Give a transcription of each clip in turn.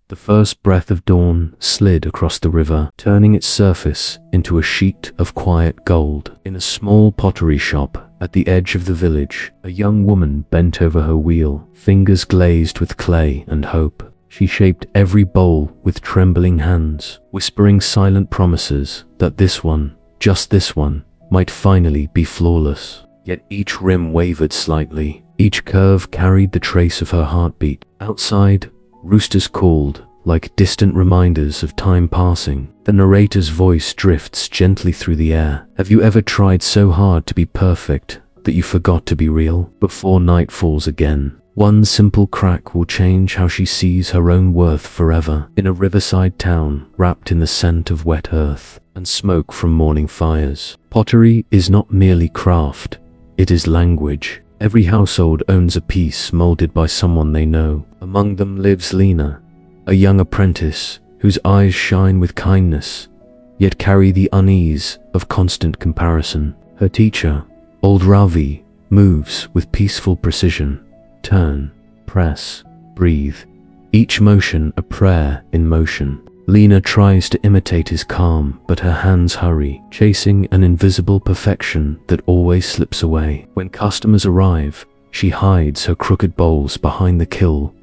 The first breath of dawn slid across the river, turning its surface into a sheet of quiet gold. In a small pottery shop at the edge of the village, a young woman bent over her wheel, fingers glazed with clay and hope. She shaped every bowl with trembling hands, whispering silent promises that this one, just this one, might finally be flawless. Yet each rim wavered slightly. Each curve carried the trace of her heartbeat. Outside, roosters called, like distant reminders of time passing. The narrator's voice drifts gently through the air. Have you ever tried so hard to be perfect that you forgot to be real? Before night falls again, one simple crack will change how she sees her own worth forever. In a riverside town, wrapped in the scent of wet earth and smoke from morning fires, pottery is not merely craft, it is language. Every household owns a piece molded by someone they know. Among them lives Lina, a young apprentice whose eyes shine with kindness, yet carry the unease of constant comparison. Her teacher, old Ravi, moves with peaceful precision. Turn, press, breathe, each motion a prayer in motion. Lina tries to imitate his calm, but her hands hurry, chasing an invisible perfection that always slips away. When customers arrive, she hides her crooked bowls behind the kiln,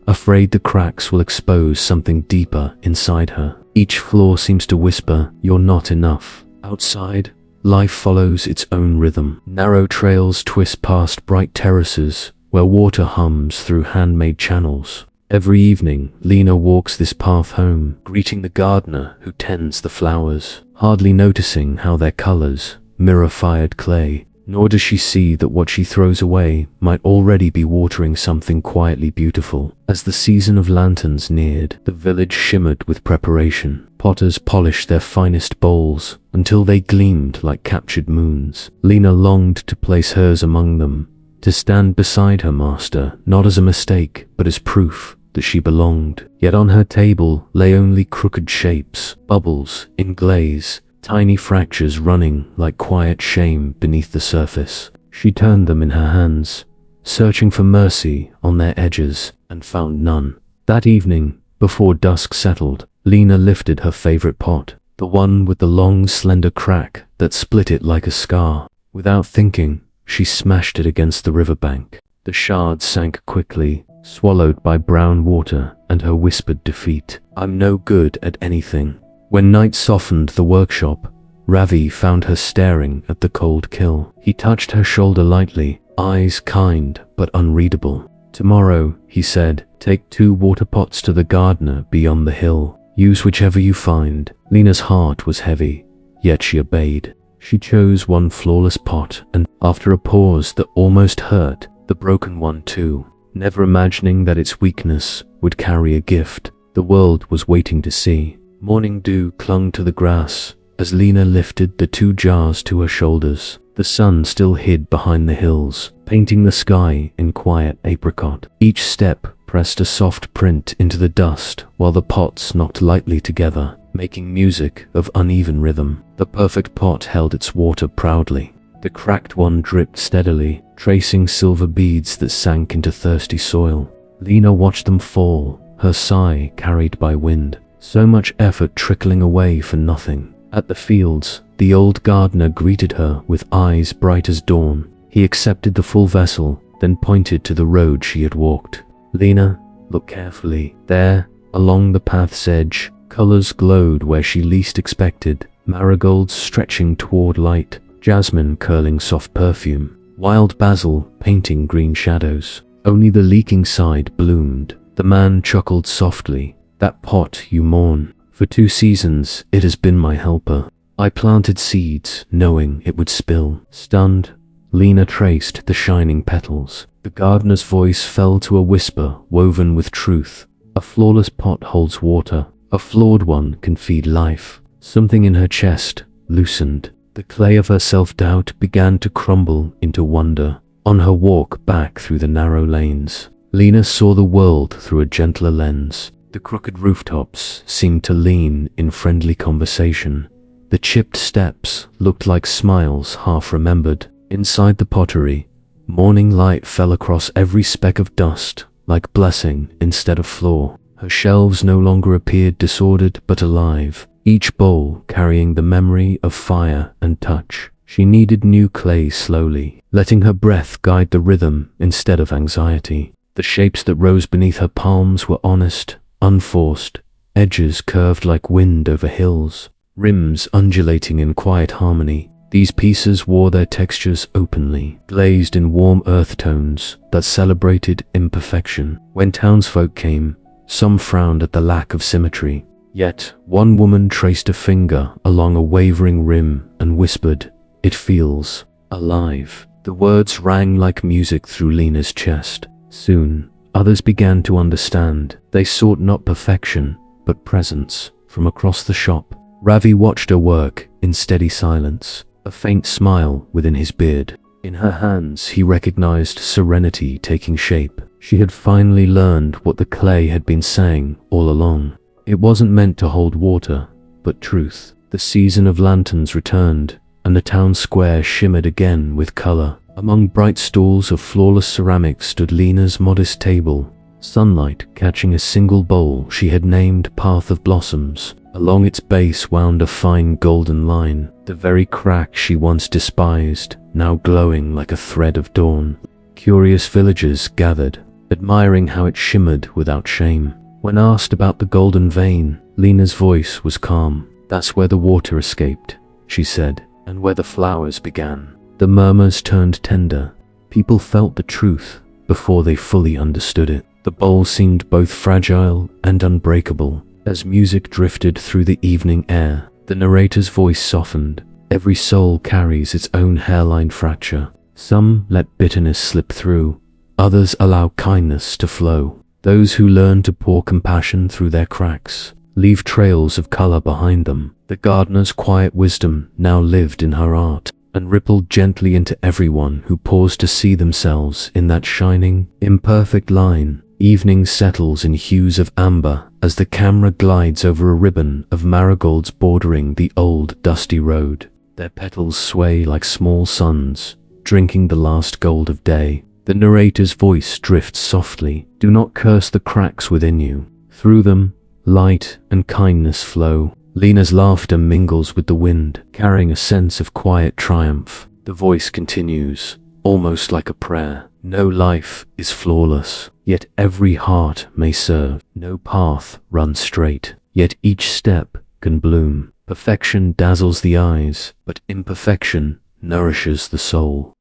afraid the cracks will expose something deeper inside her. Each flaw seems to whisper, "You're not enough." Outside, life follows its own rhythm. Narrow trails twist past bright terraces, where water hums through handmade channels. Every evening, Lina walks this path home, greeting the gardener who tends the flowers, hardly noticing how their colors mirror fired clay. Nor does she see that what she throws away might already be watering something quietly beautiful. As the season of lanterns neared, the village shimmered with preparation. Potters polished their finest bowls until they gleamed like captured moons. Lina longed to place hers among them, to stand beside her master, not as a mistake, but as proof that she belonged. Yet on her table lay only crooked shapes, bubbles in glaze, tiny fractures running like quiet shame beneath the surface. She turned them in her hands, searching for mercy on their edges, and found none. That evening, before dusk settled, Lina lifted her favorite pot, the one with the long, slender crack that split it like a scar. Without thinking, she smashed it against the riverbank. The shards sank quickly, swallowed by brown water and her whispered defeat. "I'm no good at anything." When night softened the workshop, Ravi found her staring at the cold kiln. He touched her shoulder lightly, eyes kind but unreadable. "Tomorrow," he said, "take 2 water pots to the gardener beyond the hill. Use whichever you find." Lina's heart was heavy, yet she obeyed. She chose one flawless pot and, after a pause that almost hurt, the broken one too. Never imagining that its weakness would carry a gift the world was waiting to see. Morning dew clung to the grass as Lina lifted the 2 jars to her shoulders. The sun still hid behind the hills, painting the sky in quiet apricot. Each step pressed a soft print into the dust while the pots knocked lightly together, making music of uneven rhythm. The perfect pot held its water proudly. The cracked one dripped steadily, tracing silver beads that sank into thirsty soil. Lina watched them fall, her sigh carried by wind. So much effort trickling away for nothing. At the fields, the old gardener greeted her with eyes bright as dawn. He accepted the full vessel, then pointed to the road she had walked. "Lina, look carefully." There, along the path's edge, colors glowed where she least expected. Marigolds stretching toward light, jasmine curling soft perfume, wild basil painting green shadows. Only the leaking side bloomed. The man chuckled softly. "That pot you mourn. For 2 seasons it has been my helper. I planted seeds, knowing it would spill." Stunned, Lina traced the shining petals. The gardener's voice fell to a whisper woven with truth. "A flawless pot holds water. A flawed one can feed life." Something in her chest loosened. The clay of her self-doubt began to crumble into wonder. On her walk back through the narrow lanes, Lina saw the world through a gentler lens. The crooked rooftops seemed to lean in friendly conversation. The chipped steps looked like smiles half remembered. Inside the pottery, morning light fell across every speck of dust, like blessing instead of flaw. Her shelves no longer appeared disordered but alive, each bowl carrying the memory of fire and touch. She kneaded new clay slowly, letting her breath guide the rhythm instead of anxiety. The shapes that rose beneath her palms were honest, unforced, edges curved like wind over hills, rims undulating in quiet harmony. These pieces wore their textures openly, glazed in warm earth tones that celebrated imperfection. When townsfolk came, some frowned at the lack of symmetry. Yet one woman traced a finger along a wavering rim and whispered, "It feels alive." The words rang like music through Lina's chest. Soon, others began to understand. They sought not perfection, but presence. From across the shop, Ravi watched her work in steady silence, a faint smile within his beard. In her hands, he recognized serenity taking shape. She had finally learned what the clay had been saying all along. It wasn't meant to hold water, but truth. The season of lanterns returned, and the town square shimmered again with color. Among bright stalls of flawless ceramics stood Lina's modest table, sunlight catching a single bowl she had named Path of Blossoms. Along its base wound a fine golden line, the very crack she once despised, now glowing like a thread of dawn. Curious villagers gathered, admiring how it shimmered without shame. When asked about the golden vein, Lina's voice was calm. "That's where the water escaped," she said, "and where the flowers began." The murmurs turned tender. People felt the truth before they fully understood it. The bowl seemed both fragile and unbreakable. As music drifted through the evening air, the narrator's voice softened. Every soul carries its own hairline fracture. Some let bitterness slip through, others allow kindness to flow. Those who learn to pour compassion through their cracks leave trails of color behind them. The gardener's quiet wisdom now lived in her art, and rippled gently into everyone who paused to see themselves in that shining, imperfect line. Evening settles in hues of amber as the camera glides over a ribbon of marigolds bordering the old, dusty road. Their petals sway like small suns, drinking the last gold of day. The narrator's voice drifts softly. "Do not curse the cracks within you. Through them, light and kindness flow." Lina's laughter mingles with the wind, carrying a sense of quiet triumph. The voice continues, almost like a prayer. "No life is flawless, yet every heart may serve. No path runs straight, yet each step can bloom. Perfection dazzles the eyes, but imperfection nourishes the soul."